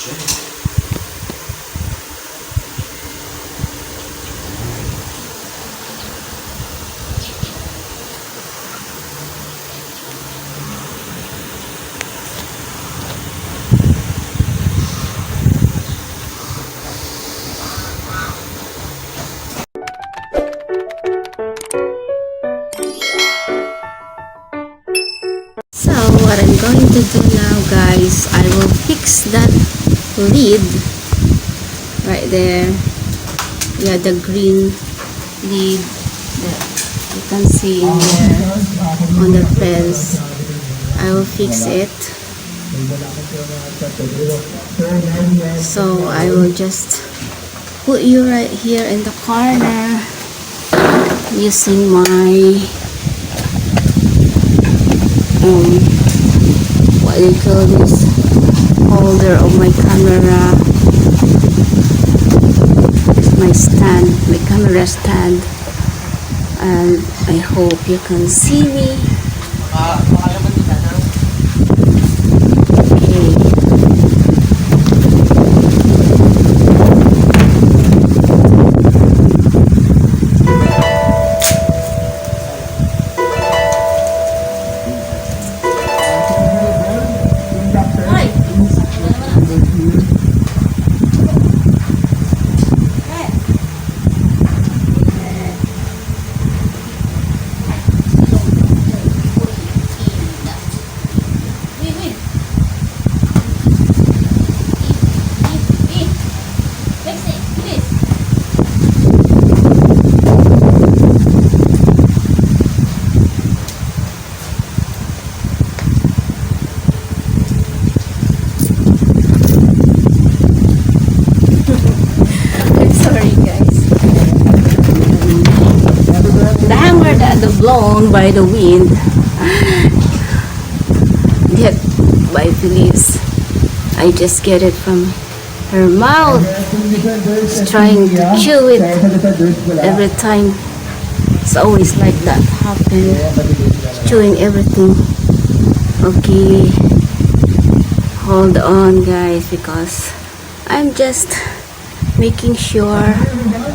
What I'm going to do now, guys, I will fix that lid right there. Yeah, the green lid that you can see in there on the fence. I will fix it. So I will just put you right here in the corner using my what do you call this, holder of my camera, my stand, my camera stand, and I hope you can see me. Blown by the wind, get by Felice. I just get it from her mouth. She's trying to chew it every time. It's always like that happen. Chewing everything. Okay, hold on, guys, because I'm just making sure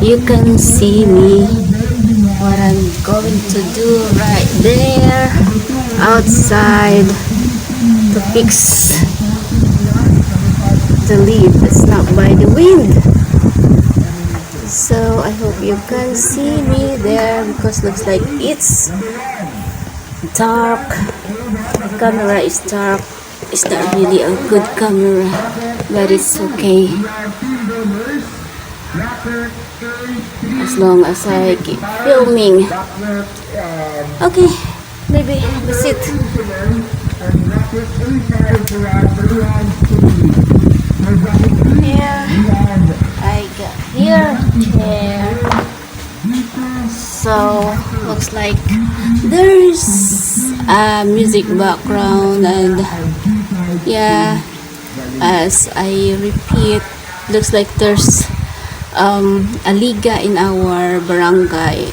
you can see me. What I'm going to do right there outside to fix the lid that's not by the wind. So I hope you can see me there, because looks like it's dark. The camera is dark. It's not really a good camera, but it's okay. As long as I keep filming. Okay, maybe that's it. Here, I got here chair. So, looks like there's a music background, and yeah, as I repeat, looks like there's a liga in our barangay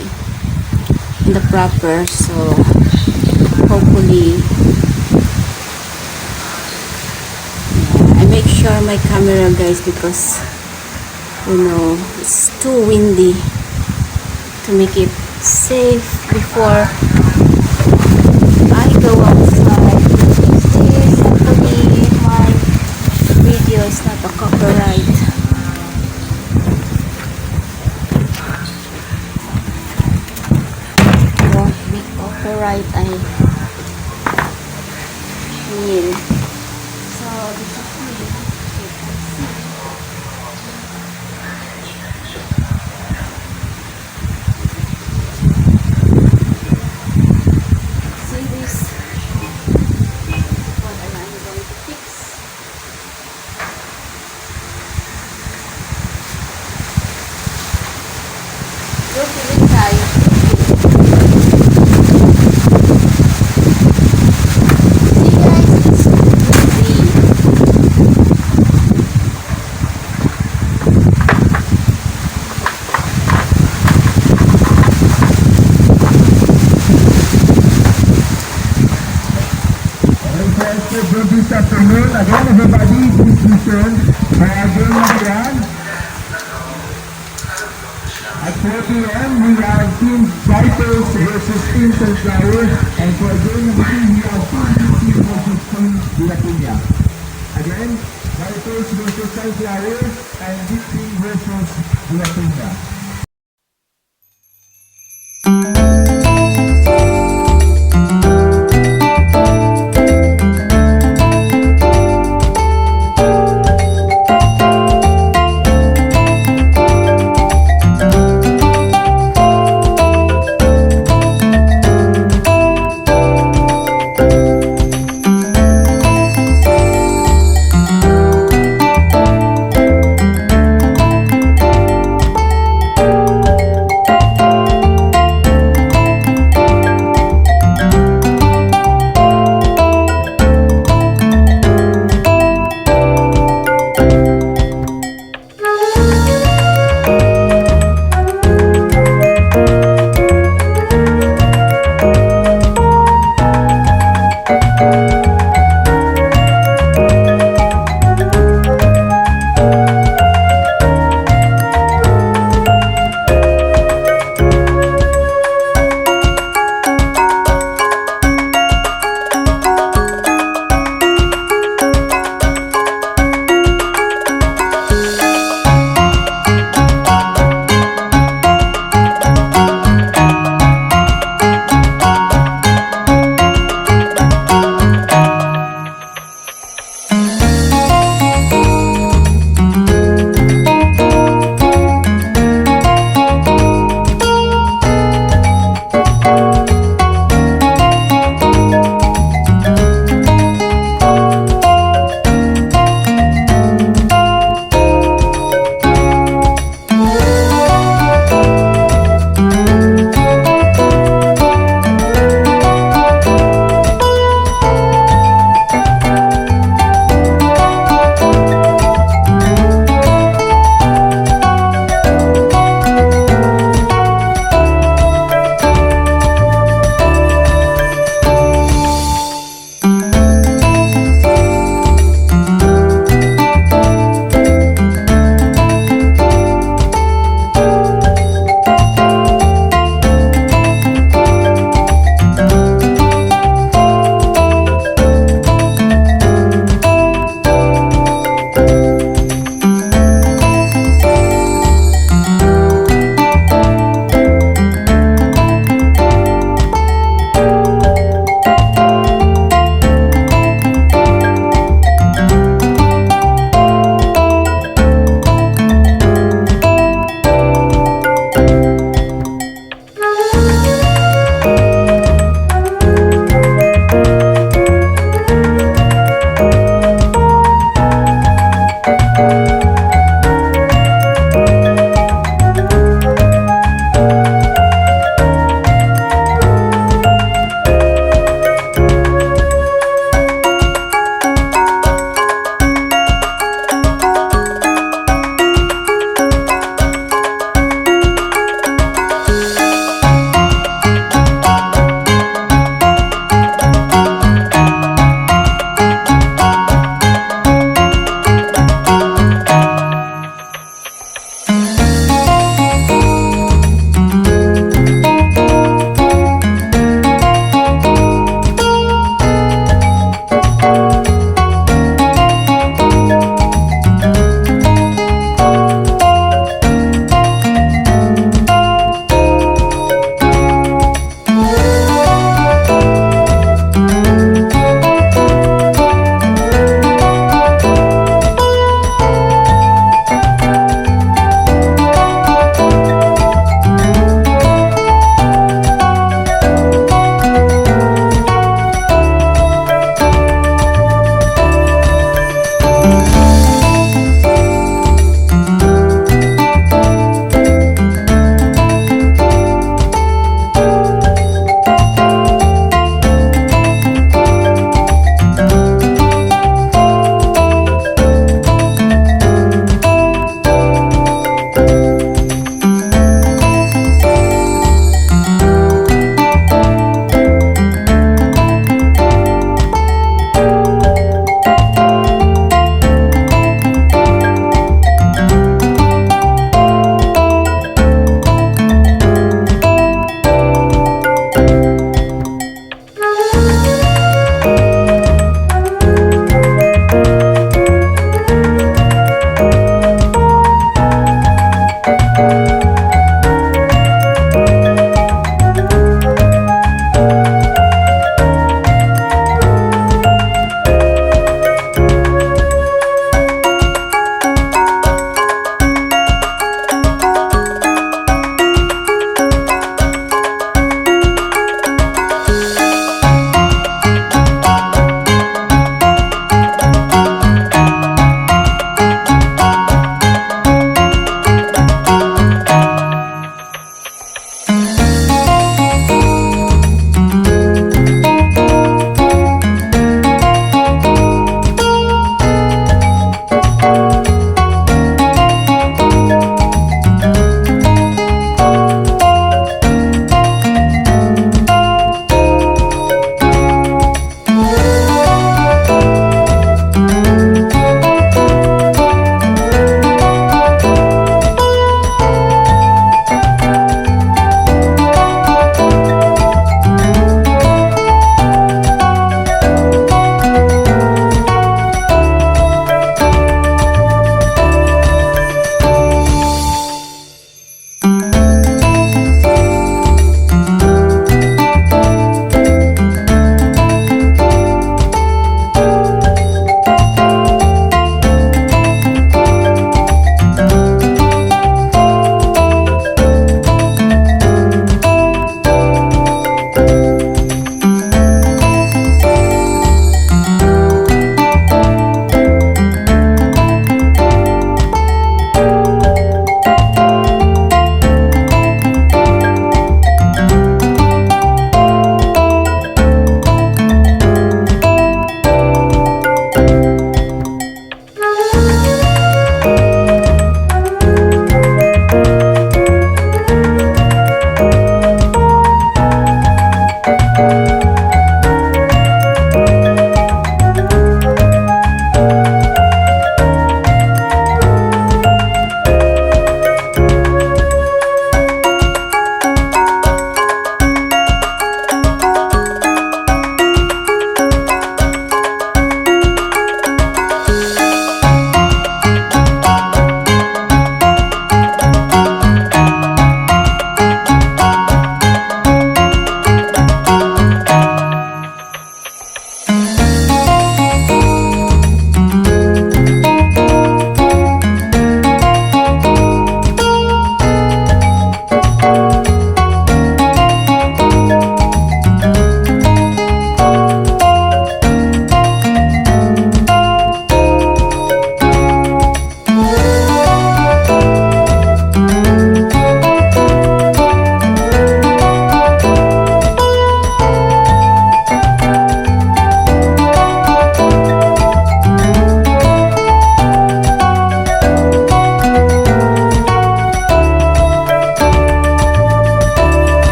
in the proper, so hopefully I make sure my camera, guys, because you know it's too windy, to make it safe before I go outside. Hopefully my video is not a copyright. Right, I mean, so this is me. See this? What am I going to fix? Yung tayo. for this afternoon. Again, everybody, please listen. Again, everyone. At 4 p.m., we have Team Vipers versus Team Sunflower. And for again, we have Team versus Team Filipina. Again, Vipers versus Sunflower and this team versus Filipina.